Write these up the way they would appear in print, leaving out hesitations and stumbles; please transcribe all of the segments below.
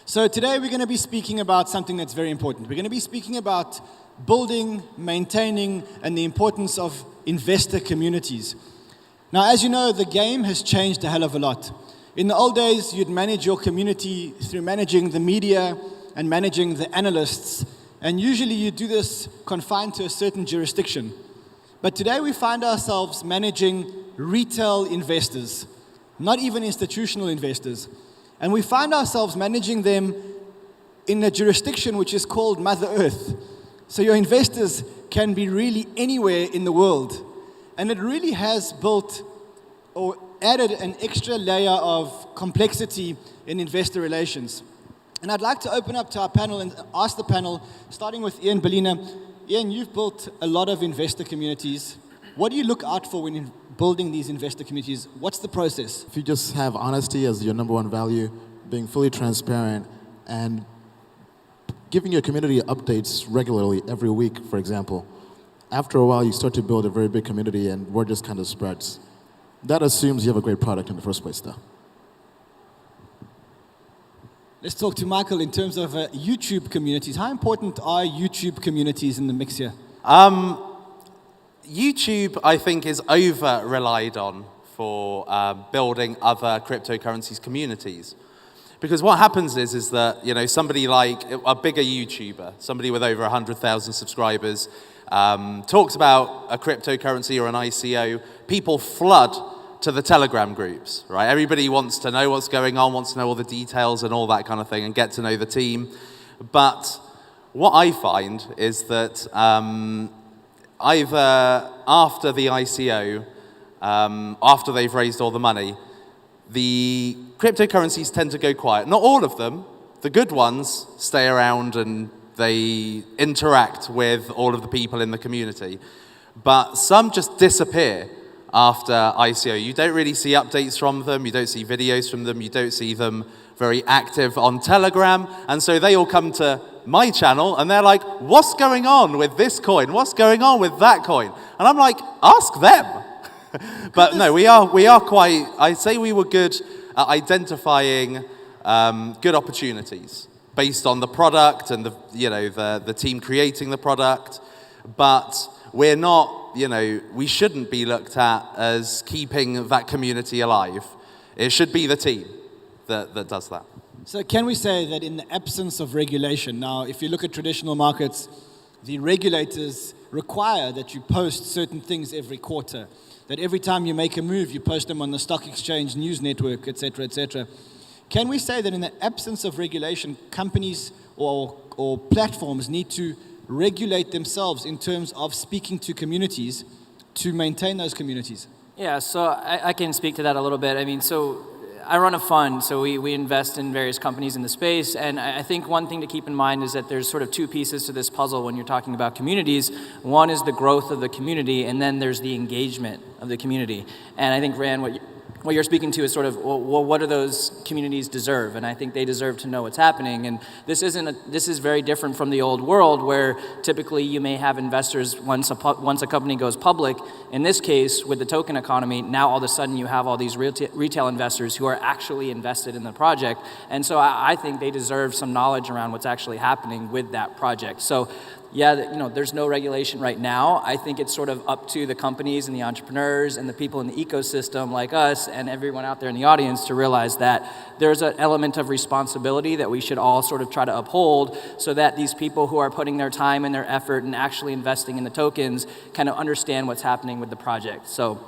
So today we're going to be speaking about something that's very important. We're going to be speaking about building, maintaining, and the importance of investor communities. Now, as you know, the game has changed a hell of a lot. In the old days, you'd manage your community through managing the media and managing the analysts, and usually you do this confined to a certain jurisdiction. But today we find ourselves managing retail investors, not even institutional investors. And we find ourselves managing them in a jurisdiction which is called Mother Earth. So your investors can be really anywhere in the world. And it really has built or added an extra layer of complexity in investor relations. And I'd like to open up to our panel and ask the panel, starting with Ian Balina. Ian, you've built a lot of investor communities. What do you look out for when building these investor communities? What's the process? If you just have honesty as your number one value, being fully transparent, and giving your community updates regularly every week, for example, after a while you start to build a very big community and word just kind of spreads. That assumes you have a great product in the first place, though. Let's talk to Michael in terms of YouTube communities. How important are YouTube communities in the mix here? YouTube, I think, is over-relied on for building other cryptocurrencies communities. Because what happens is that, you know, somebody like a bigger YouTuber, somebody with over 100,000 subscribers, talks about a cryptocurrency or an ICO, people flood to the Telegram groups, right? Everybody wants to know what's going on, wants to know all the details and all that kind of thing, and get to know the team. But what I find is that either after the ICO, after they've raised all the money, the cryptocurrencies tend to go quiet. Not all of them. The good ones stay around and they interact with all of the people in the community. But some just disappear after ICO. You don't really see updates from them. You don't see videos from them. You don't see them very active on Telegram. And so they all come to my channel and they're like, what's going on with this coin? What's going on with that coin? And I'm like, ask them. But no, we are quite, I'd say we were good at identifying good opportunities based on the product and the team creating the product. But we're not, we shouldn't be looked at as keeping that community alive. It should be the team that does that. So can we say that in the absence of regulation, now if you look at traditional markets, the regulators require that you post certain things every quarter, that every time you make a move, you post them on the stock exchange, news network, etc., etc. Can we say that in the absence of regulation, companies or platforms need to regulate themselves in terms of speaking to communities to maintain those communities? Yeah, so I can speak to that a little bit. I mean, so I run a fund, so we invest in various companies in the space, and I think one thing to keep in mind is that there's sort of two pieces to this puzzle when you're talking about communities. One is the growth of the community, and then there's the engagement of the community. And I think, Rand, what you're speaking to is sort of, well, what do those communities deserve? And I think they deserve to know what's happening. And this is very different from the old world where typically you may have investors once a company goes public. In this case, with the token economy, now all of a sudden you have all these retail investors who are actually invested in the project. And so I think they deserve some knowledge around what's actually happening with that project. So yeah, there's no regulation right now. I think it's sort of up to the companies and the entrepreneurs and the people in the ecosystem like us and everyone out there in the audience to realize that there's an element of responsibility that we should all sort of try to uphold so that these people who are putting their time and their effort and actually investing in the tokens kind of understand what's happening with the project. So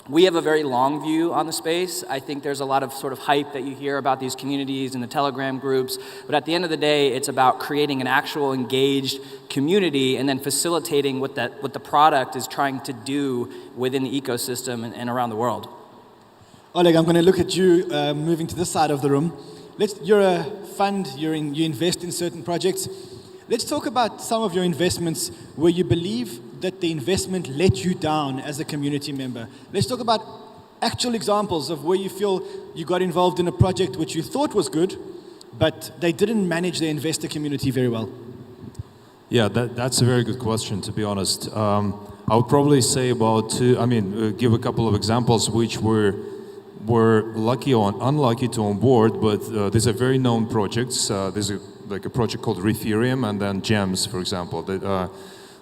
we have a very long view on the space. I think there's a lot of sort of hype that you hear about these communities and the Telegram groups, but at the end of the day, it's about creating an actual engaged community and then facilitating what the product is trying to do within the ecosystem and around the world. Oleg, I'm going to look at you moving to this side of the room. You're a fund, you invest in certain projects. Let's talk about some of your investments where you believe that the investment let you down as a community member. Let's talk about actual examples of where you feel you got involved in a project which you thought was good, but they didn't manage their investor community very well. Yeah, that's a very good question, to be honest. I would probably say about give a couple of examples which were were lucky or unlucky to onboard, but these are very known projects. There's like a project called Ethereum and then Gems, for example.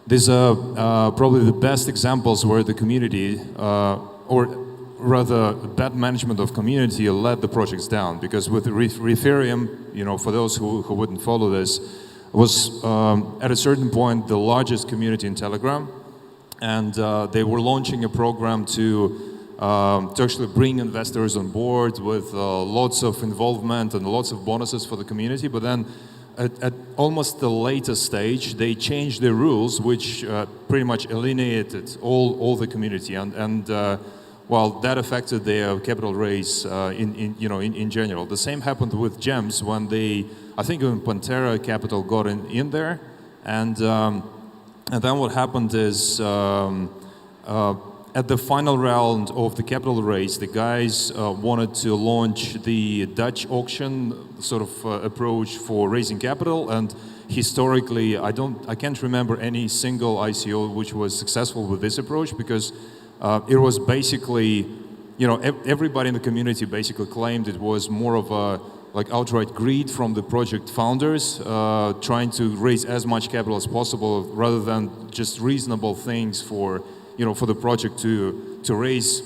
These are probably the best examples where the community, or rather bad management of community let the projects down. Because with Ethereum, for those who wouldn't follow this, was at a certain point the largest community in Telegram. And they were launching a program to actually bring investors on board with lots of involvement and lots of bonuses for the community. But then at almost the later stage, they changed the rules, which pretty much alienated all the community. And well, that affected their capital raise in general. The same happened with Gems when I think even Pantera Capital got in there. And then what happened is at the final round of the capital raise, the guys wanted to launch the Dutch auction sort of approach for raising capital. And historically, I can't remember any single ICO which was successful with this approach, because it was basically, everybody in the community basically claimed it was more of a like outright greed from the project founders, trying to raise as much capital as possible rather than just reasonable things for the project to raise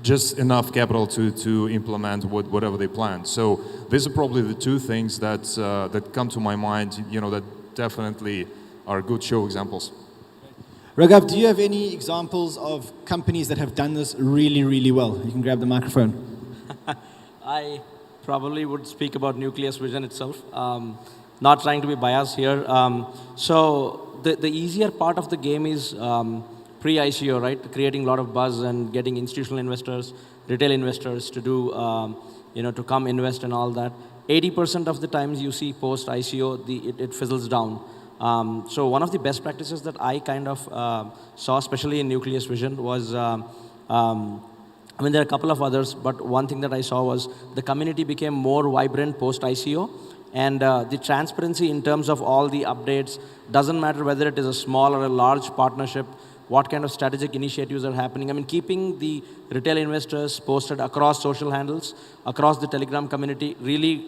just enough capital to implement whatever they plan. So these are probably the two things that come to my mind, that definitely are good show examples. Raghav, do you have any examples of companies that have done this really, really well? You can grab the microphone. I probably would speak about Nucleus Vision itself. Not trying to be biased here. So the easier part of the game is pre-ICO, right? Creating a lot of buzz and getting institutional investors, retail investors to do, to come invest and all that. 80% of the times you see post-ICO, it fizzles down. So one of the best practices that I kind of saw, especially in Nucleus Vision, was, there are a couple of others, but one thing that I saw was the community became more vibrant post-ICO, and the transparency in terms of all the updates, doesn't matter whether it is a small or a large partnership, what kind of strategic initiatives are happening. I mean, keeping the retail investors posted across social handles, across the Telegram community, really,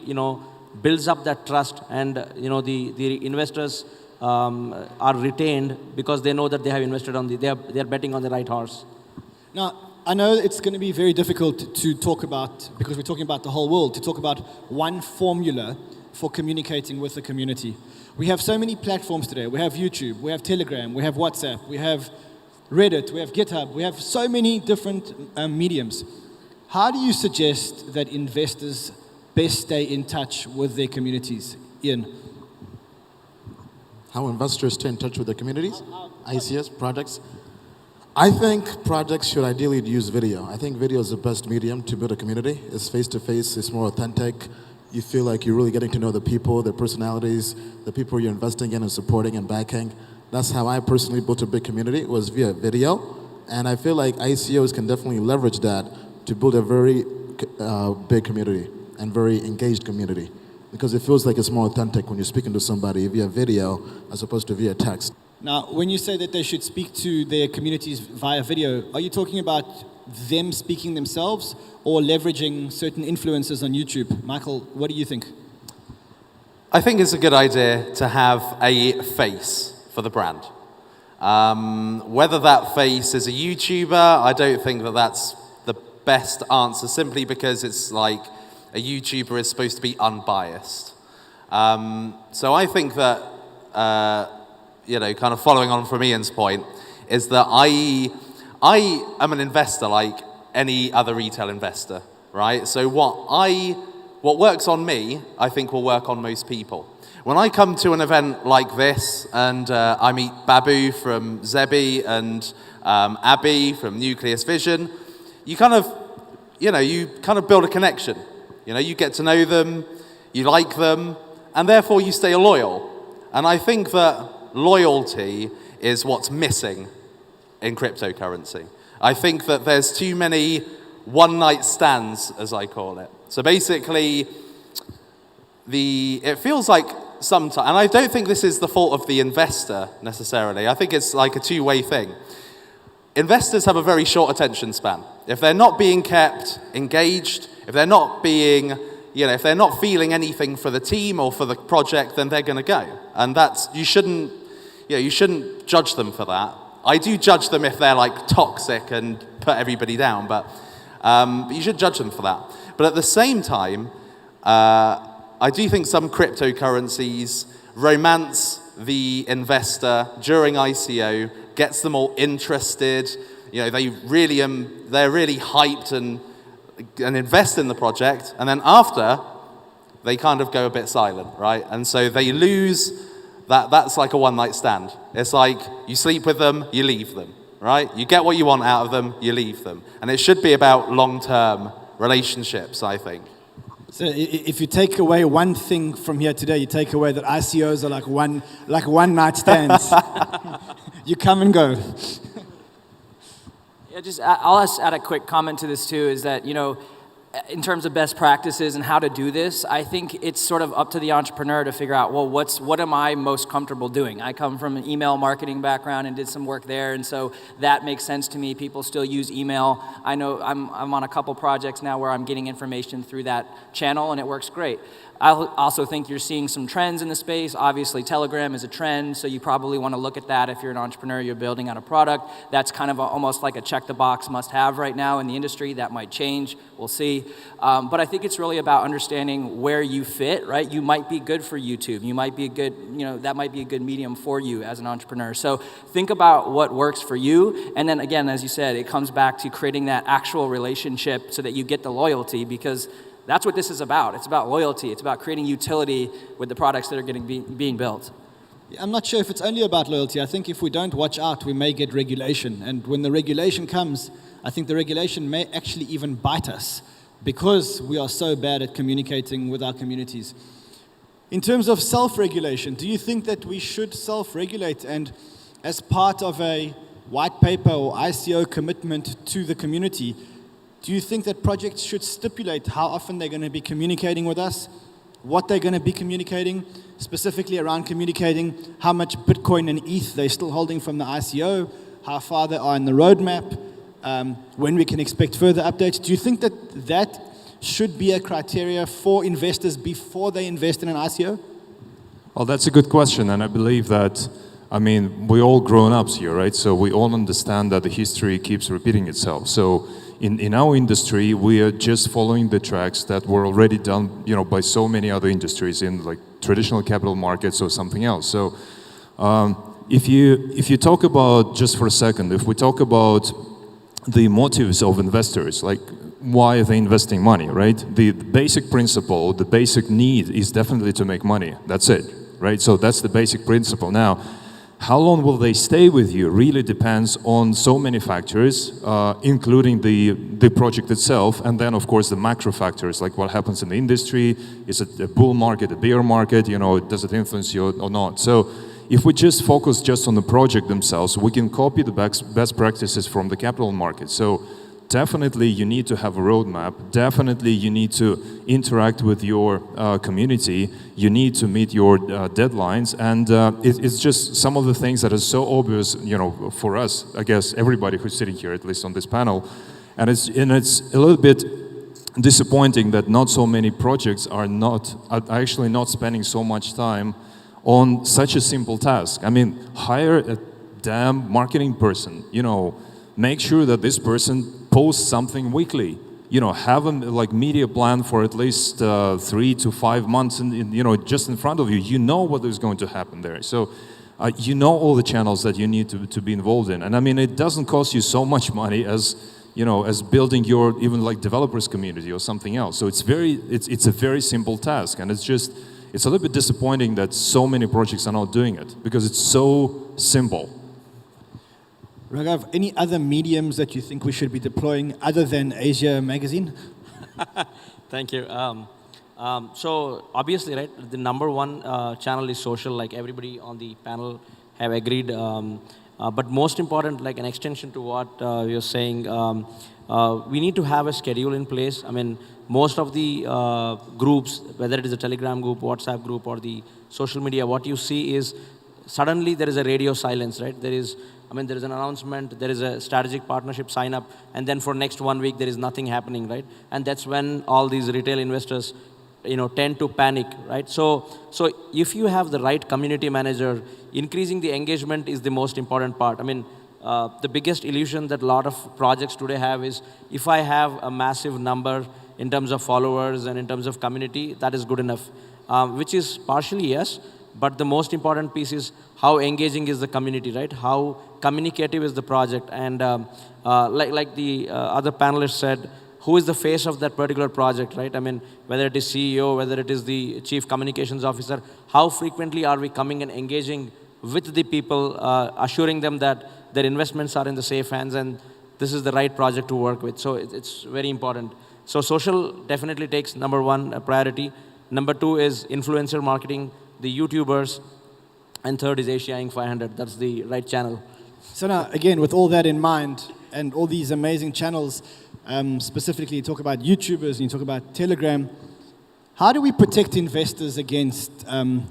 builds up that trust, and the investors are retained because they know that they have invested they are betting on the right horse. Now, I know it's going to be very difficult to talk about, because we're talking about the whole world, to talk about one formula for communicating with the community. We have so many platforms today. We have YouTube, we have Telegram, we have WhatsApp, we have Reddit, we have GitHub, we have so many different mediums. How do you suggest that investors best stay in touch with their communities? Ian? How investors stay in touch with their communities? ICS, projects? I think projects should ideally use video. I think video is the best medium to build a community. It's face-to-face, it's more authentic. You feel like you're really getting to know the people, their personalities, the people you're investing in and supporting and backing. That's how I personally built a big community, was via video. And I feel like ICOs can definitely leverage that to build a very big community and very engaged community. Because it feels like it's more authentic when you're speaking to somebody via video as opposed to via text. Now, when you say that they should speak to their communities via video, are you talking about them speaking themselves or leveraging certain influencers on YouTube? Michael, what do you think? I think it's a good idea to have a face for the brand. Whether that face is a YouTuber, I don't think that that's the best answer, simply because it's like a YouTuber is supposed to be unbiased. So I think that, kind of following on from Ian's point, is that I am an investor like any other retail investor, right? So what works on me, I think will work on most people. When I come to an event like this and I meet Babu from Zebi and Abby from Nucleus Vision, you kind of build a connection. You get to know them, you like them, and therefore you stay loyal. And I think that loyalty is what's missing in cryptocurrency. I think that there's too many one-night stands, as I call it. So basically, it feels like sometimes, and I don't think this is the fault of the investor necessarily, I think it's like a two-way thing. investors have a very short attention span. If they're not being kept engaged, if they're not being, if they're not feeling anything for the team or for the project, then they're going to go. And you shouldn't judge them for that. I do judge them if they're like toxic and put everybody down, but you should judge them for that. But at the same time, I do think some cryptocurrencies romance the investor during ICO, gets them all interested. They're really hyped and invest in the project, and then after, they kind of go a bit silent, right? And so they lose that. That's like a one-night stand. It's like you sleep with them, you leave them, right? You get what you want out of them, you leave them. And it should be about long-term relationships, I think. So if you take away one thing from here today, you take away that ICOs are like one-night stands. You come and go. Yeah, I'll add a quick comment to this too, is that, in terms of best practices and how to do this, I think it's sort of up to the entrepreneur to figure out, well, what am I most comfortable doing? I come from an email marketing background and did some work there, and so that makes sense to me. People still use email. I know I'm on a couple projects now where I'm getting information through that channel, and it works great. I also think you're seeing some trends in the space. Obviously, Telegram is a trend, so you probably want to look at that if you're an entrepreneur, you're building out a product. That's kind of almost like a check-the-box must-have right now in the industry. That might change. We'll see. But I think it's really about understanding where you fit, right? You might be good for YouTube. You might be a good, that might be a good medium for you as an entrepreneur. So think about what works for you. And then again, as you said, it comes back to creating that actual relationship so that you get the loyalty, because that's what this is about. It's about loyalty. It's about creating utility with the products that are being built. I'm not sure if it's only about loyalty. I think if we don't watch out, we may get regulation. And when the regulation comes, I think the regulation may actually even bite us because we are so bad at communicating with our communities. In terms of self-regulation, do you think that we should self-regulate, and as part of a white paper or ICO commitment to the community, do you think that projects should stipulate how often they're going to be communicating with us, what they're going to be communicating, specifically around communicating how much Bitcoin and ETH they're still holding from the ICO, how far they are in the roadmap, when we can expect further updates? Do you think that that should be a criteria for investors before they invest in an ICO? Well, that's a good question, and I believe that, we're all grown-ups here, right? So we all understand that the history keeps repeating itself. So in our industry, we are just following the tracks that were already done, by so many other industries in like traditional capital markets or something else. So if you talk about, just for a second, if we talk about the motives of investors, like why are they investing money, right? The basic principle, the basic need is definitely to make money. That's it, right? So that's the basic principle. Now, how long will they stay with you really depends on so many factors, including the project itself, and then of course the macro factors, like what happens in the industry. Is it a bull market, a bear market, does it influence you or not? So if we just focus just on the project themselves, we can copy the best practices from the capital market. So definitely you need to have a roadmap. Definitely you need to interact with your community. You need to meet your deadlines. And it's just some of the things that are so obvious, for us, I guess, everybody who's sitting here, at least on this panel. And it's a little bit disappointing that not so many projects are actually not spending so much time on such a simple task. Hire a damn marketing person, make sure that this person post something weekly. Have a media plan for at least 3 to 5 months, and just in front of you. You know what is going to happen there. So you know all the channels that you need to be involved in. And it doesn't cost you so much money as as building your even developers community or something else. So it's a very simple task, and it's a little bit disappointing that so many projects are not doing it because it's so simple. Raghav, any other mediums that you think we should be deploying other than Asia Magazine? Thank you. So obviously, right, the number one channel is social, like everybody on the panel have agreed. But most important, like an extension to what you're saying, we need to have a schedule in place. Most of the groups, whether it is a Telegram group, WhatsApp group, or the social media, what you see is suddenly there is a radio silence, right? There is I mean, there is an announcement, there is a strategic partnership sign up, and then for next 1 week, there is nothing happening, right? And that's when all these retail investors, tend to panic, right? So if you have the right community manager, increasing the engagement is the most important part. I mean, the biggest illusion that a lot of projects today have is if I have a massive number in terms of followers and in terms of community, that is good enough, which is partially yes, but the most important piece is how engaging is the community, right? How communicative is the project? And like the other panelists said, who is the face of that particular project, right? I mean, whether it is CEO, whether it is the chief communications officer, how frequently are we coming and engaging with the people, assuring them that their investments are in the safe hands and this is the right project to work with. So it's very important. So social definitely takes number one priority. Number two is influencer marketing, the YouTubers, and third is Asia Inc. 500. That's the right channel. So now, again, with all that in mind and all these amazing channels, specifically you talk about YouTubers and you talk about Telegram, how do we protect investors against, I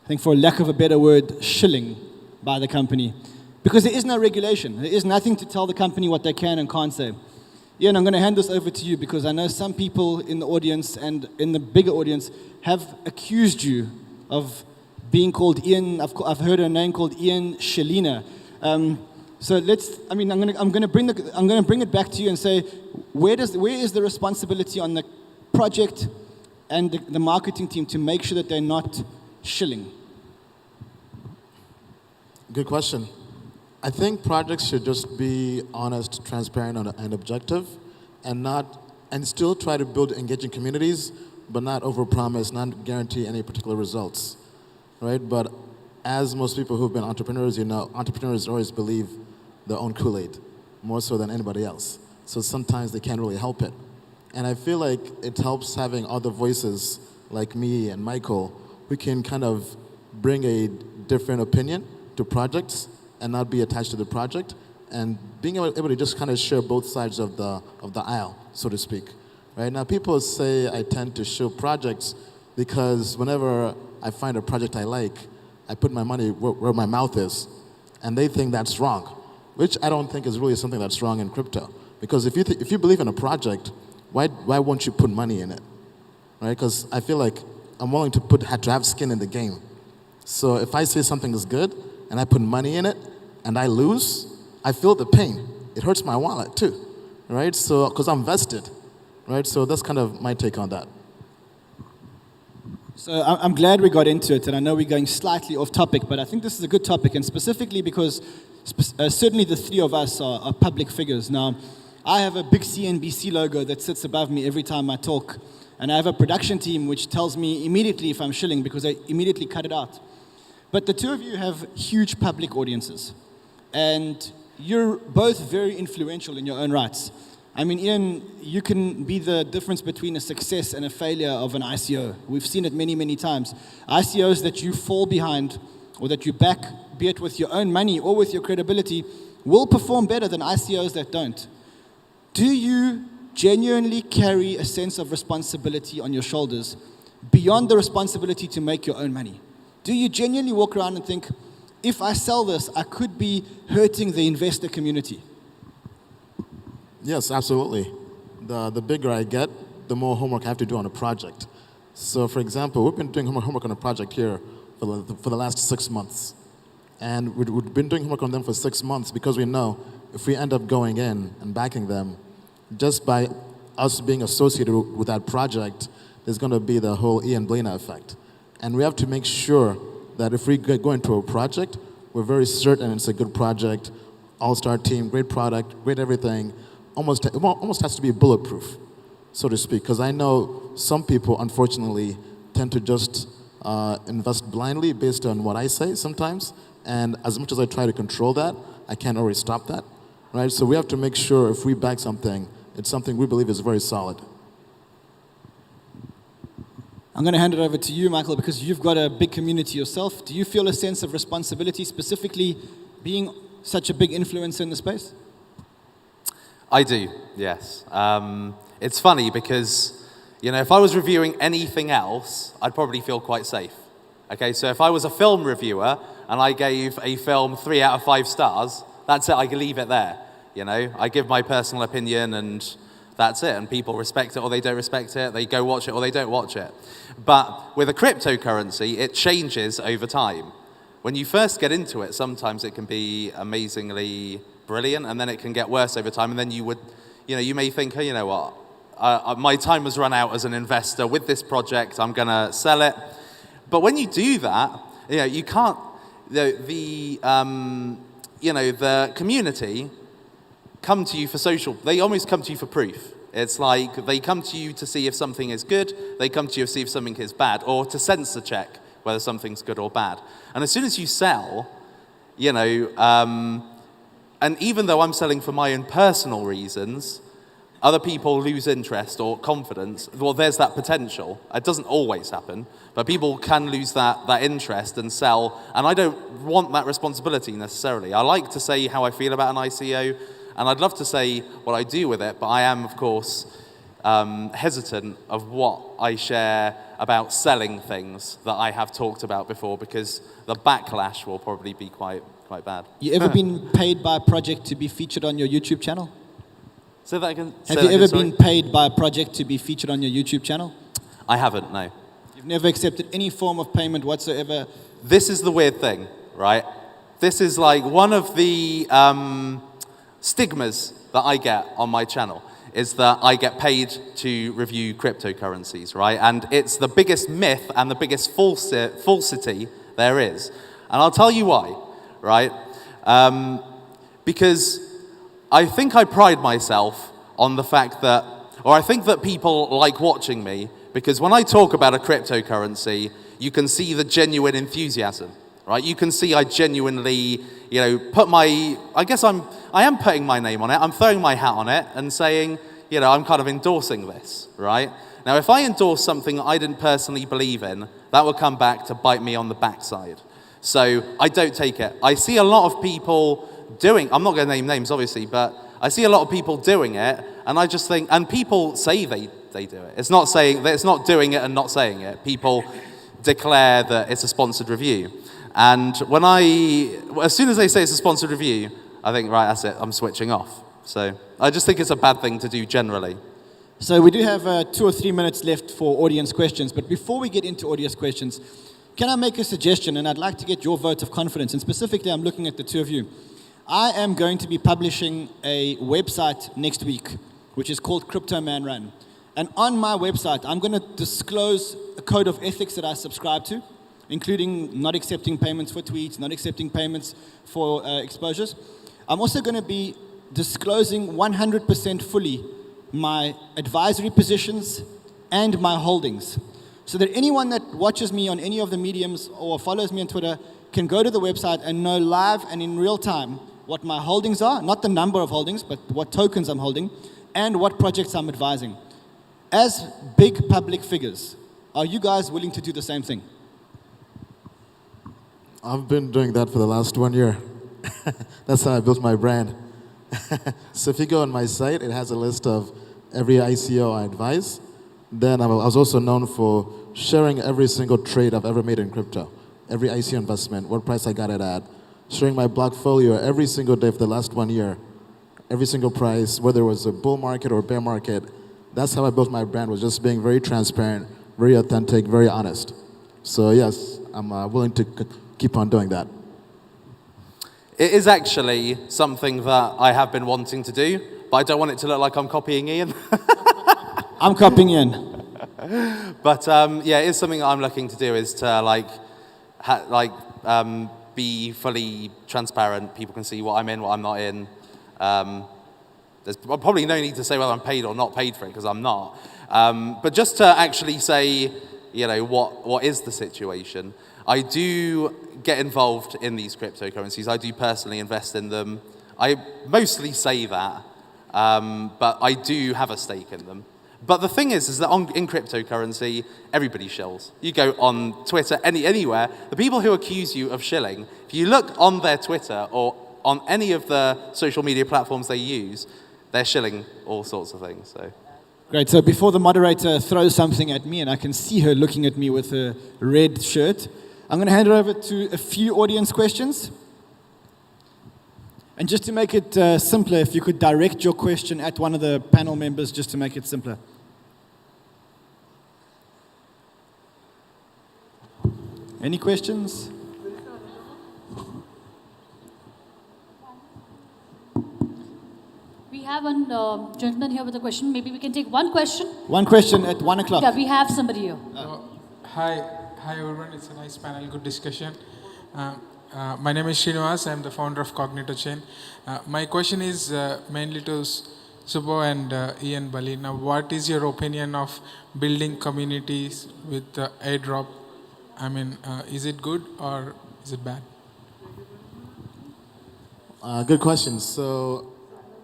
think for lack of a better word, shilling by the company? Because there is no regulation. There is nothing to tell the company what they can and can't say. Ian, I'm going to hand this over to you because I know some people in the audience and in the bigger audience have accused you of being called Ian. I've heard a name called Ian Shalina. So let's. I mean, I'm going to bring it back to you and say, where is the responsibility on the project and the marketing team to make sure that they're not shilling? Good question. I think projects should just be honest, transparent, and objective, and still try to build engaging communities, but not overpromise, not guarantee any particular results, right? But as most people who've been entrepreneurs, entrepreneurs always believe their own Kool-Aid, more so than anybody else. So sometimes they can't really help it. And I feel like it helps having other voices like me and Michael who can kind of bring a different opinion to projects and not be attached to the project, and being able to just kind of share both sides of the aisle, so to speak. Right now, people say I tend to show projects because whenever I find a project I like, I put my money where my mouth is, and they think that's wrong, which I don't think is really something that's wrong in crypto. Because if you believe in a project, why won't you put money in it, right? Because I feel like I'm willing to have skin in the game. So if I say something is good and I put money in it and I lose, I feel the pain. It hurts my wallet too, right? So because I'm vested, right? So that's kind of my take on that. So I'm glad we got into it, and I know we're going slightly off topic, but I think this is a good topic, and specifically because certainly the three of us are public figures. Now, I have a big CNBC logo that sits above me every time I talk, and I have a production team which tells me immediately if I'm shilling because I immediately cut it out. But the two of you have huge public audiences, and you're both very influential in your own rights. I mean, Ian, you can be the difference between a success and a failure of an ICO. We've seen it many, many times. ICOs that you fall behind or that you back, be it with your own money or with your credibility, will perform better than ICOs that don't. Do you genuinely carry a sense of responsibility on your shoulders beyond the responsibility to make your own money? Do you genuinely walk around and think, if I sell this, I could be hurting the investor community? Yes, absolutely. The bigger I get, the more homework I have to do on a project. So for example, we've been doing homework on a project here for the last 6 months. And we've been doing homework on them for 6 months because we know if we end up going in and backing them, just by us being associated with that project, there's going to be the whole Ian Balina effect. And we have to make sure that if we go into a project, we're very certain it's a good project, all-star team, great product, great everything. It almost has to be bulletproof, so to speak, because I know some people, unfortunately, tend to just invest blindly based on what I say sometimes, and as much as I try to control that, I can't always stop that, right? So we have to make sure if we back something, it's something we believe is very solid. I'm going to hand it over to you, Michael, because you've got a big community yourself. Do you feel a sense of responsibility, specifically being such a big influencer in the space? I do, yes. It's funny because, if I was reviewing anything else, I'd probably feel quite safe. Okay, so if I was a film reviewer and I gave a film 3 out of 5 stars, that's it, I can leave it there. You know, I give my personal opinion and that's it, and people respect it or they don't respect it, they go watch it or they don't watch it. But with a cryptocurrency, it changes over time. When you first get into it, sometimes it can be amazingly brilliant, and then it can get worse over time, and then you may think, oh, you know what, my time has run out as an investor with this project, I'm gonna sell it. But when you do that, you can't, the community come to you for they almost come to you for proof. It's like they come to you to see if something is good, they come to you to see if something is bad, or to censor check whether something's good or bad. And as soon as you sell, and even though I'm selling for my own personal reasons, other people lose interest or confidence. Well, there's that potential. It doesn't always happen, but people can lose that interest and sell, and I don't want that responsibility necessarily. I like to say how I feel about an ICO, and I'd love to say what I do with it, but I am, of course, hesitant of what I share about selling things that I have talked about before, because the backlash will probably be quite bad. You ever been paid by a project to be featured on your YouTube channel? Say that again. Have you ever been paid by a project to be featured on your YouTube channel? I haven't, no. You've never accepted any form of payment whatsoever? This is the weird thing, right? This is like one of the stigmas that I get on my channel, is that I get paid to review cryptocurrencies, right? And it's the biggest myth and the biggest falsity there is. And I'll tell you why, right? Because I think I pride myself on the fact that, or I think that people like watching me, because when I talk about a cryptocurrency, you can see the genuine enthusiasm, right? You can see I genuinely, I am putting my name on it, I'm throwing my hat on it and saying, I'm kind of endorsing this, right? Now, if I endorse something I didn't personally believe in, that will come back to bite me on the backside. So I don't take it. I see a lot of people I'm not going to name names, obviously, but I see a lot of people doing it, and I just think, and people say they do it. It's not doing it and not saying it. People declare that it's a sponsored review. And as soon as they say it's a sponsored review, I think, right, that's it, I'm switching off. So I just think it's a bad thing to do generally. So we do have 2 or 3 minutes left for audience questions, but before we get into audience questions, can I make a suggestion? And I'd like to get your vote of confidence, and specifically I'm looking at the two of you. I am going to be publishing a website next week, which is called Crypto Man Run. And on my website, I'm going to disclose a code of ethics that I subscribe to, including not accepting payments for tweets, not accepting payments for exposures. I'm also going to be disclosing 100% fully my advisory positions and my holdings, so that anyone that watches me on any of the mediums or follows me on Twitter can go to the website and know live and in real time what my holdings are, not the number of holdings, but what tokens I'm holding, and what projects I'm advising. As big public figures, are you guys willing to do the same thing? I've been doing that for the last 1 year. That's how I built my brand. So if you go on my site, it has a list of every ICO I advise. Then I was also known for sharing every single trade I've ever made in crypto, every ICO investment, what price I got it at, sharing my blockfolio every single day for the last 1 year, every single price, whether it was a bull market or bear market. That's how I built my brand, was just being very transparent, very authentic, very honest. So yes, I'm willing to keep on doing that. It is actually something that I have been wanting to do, but I don't want it to look like I'm copying Ian. I'm copying Ian. But yeah, it is something that I'm looking to do, is to be fully transparent. People can see what I'm in, what I'm not in. There's probably no need to say whether I'm paid or not paid for it, because I'm not. But just to actually say, what is the situation. I do get involved in these cryptocurrencies. I do personally invest in them. I mostly say that, but I do have a stake in them. But the thing is that in cryptocurrency, everybody shills. You go on Twitter, anywhere, the people who accuse you of shilling, if you look on their Twitter or on any of the social media platforms they use, they're shilling all sorts of things. So. Great. So before the moderator throws something at me, and I can see her looking at me with a red shirt, I'm going to hand it over to a few audience questions. And just to make it simpler, if you could direct your question at one of the panel members just to make it simpler. Any questions? We have one gentleman here with a question. Maybe we can take one question. One question at 1 o'clock. Yeah, we have somebody here. Hi everyone. It's a nice panel, good discussion. My name is Srinivas. I'm the founder of Cognito Chain. My question is mainly to Suppo and Ian Balina. What is your opinion of building communities with airdrop? I mean, is it good or is it bad? Good question. So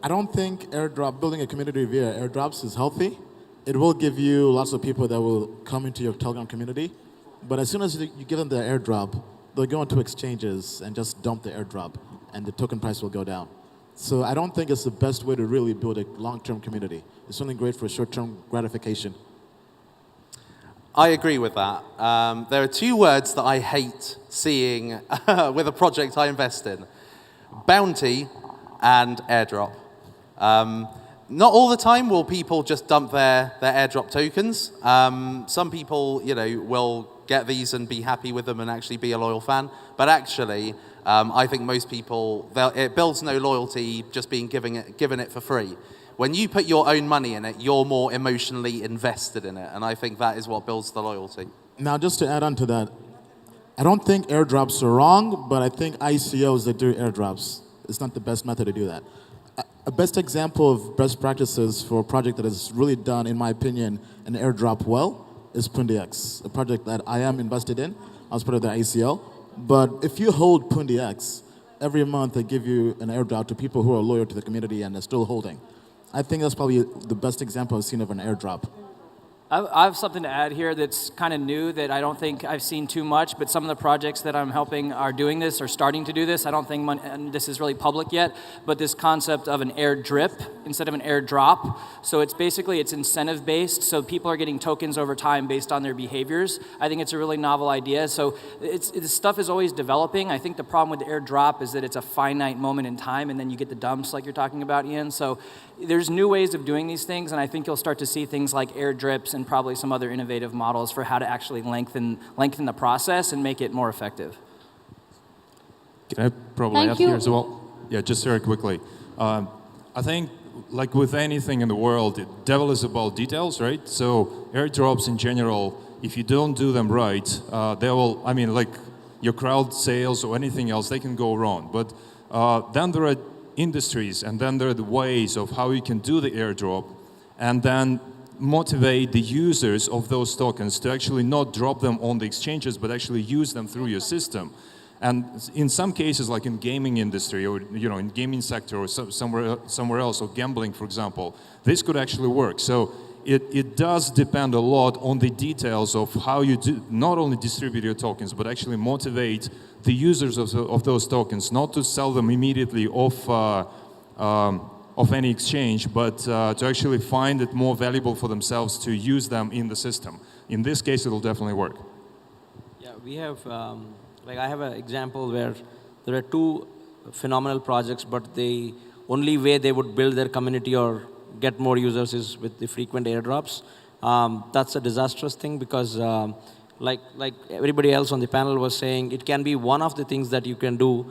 I don't think building a community via airdrops is healthy. It will give you lots of people that will come into your Telegram community. But as soon as you give them the airdrop, they'll go into exchanges and just dump the airdrop, and the token price will go down. So I don't think it's the best way to really build a long-term community. It's only great for short-term gratification. I agree with that. There are two words that I hate seeing with a project I invest in. Bounty and airdrop. Not all the time will people just dump their airdrop tokens. Some people, will get these and be happy with them and actually be a loyal fan. But actually, I think most people, it builds no loyalty just being given it for free. When you put your own money in it, you're more emotionally invested in it. And I think that is what builds the loyalty. Now, just to add on to that, I don't think airdrops are wrong, but I think ICOs that do airdrops is not the best method to do that. A best example of best practices for a project that has really done, in my opinion, an airdrop well is PundiX, a project that I am invested in. I was part of the ICO. But if you hold PundiX, every month they give you an airdrop to people who are loyal to the community and are still holding. I think that's probably the best example I've seen of an airdrop. I have something to add here that's kind of new that I don't think I've seen too much, but some of the projects that I'm helping are doing this or starting to do this. I don't think and this is really public yet, but this concept of an air drip instead of an airdrop. So it's incentive based, so people are getting tokens over time based on their behaviors. I think it's a really novel idea. So this stuff is always developing. I think the problem with the airdrop is that it's a finite moment in time, and then you get the dumps like you're talking about, Ian. So there's new ways of doing these things, and I think you'll start to see things like air drips and probably some other innovative models for how to actually lengthen the process and make it more effective. Can I probably add here as well? Yeah, just very quickly. I think, like with anything in the world, the devil is about details, right? So airdrops in general, if you don't do them right, they will, like your crowd sales or anything else, they can go wrong. But then there are industries, and then there are the ways of how you can do the airdrop, and then motivate the users of those tokens to actually not drop them on the exchanges, but actually use them through your system. And in some cases, like in gaming industry or in gaming sector or somewhere else, or gambling, for example, this could actually work. So it does depend a lot on the details of how you not only distribute your tokens, but actually motivate the users of those tokens not to sell them immediately off any exchange, but to actually find it more valuable for themselves to use them in the system. In this case, it'll definitely work. Yeah, we have, I have an example where there are two phenomenal projects, but the only way they would build their community or get more users is with the frequent airdrops. That's a disastrous thing because like everybody else on the panel was saying, it can be one of the things that you can do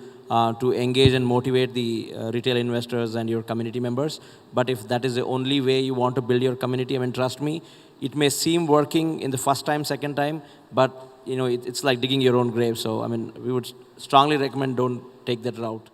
to engage and motivate the retail investors and your community members. But if that is the only way you want to build your community, trust me, it may seem working in the first time, second time, but it's like digging your own grave. So we would strongly recommend don't take that route.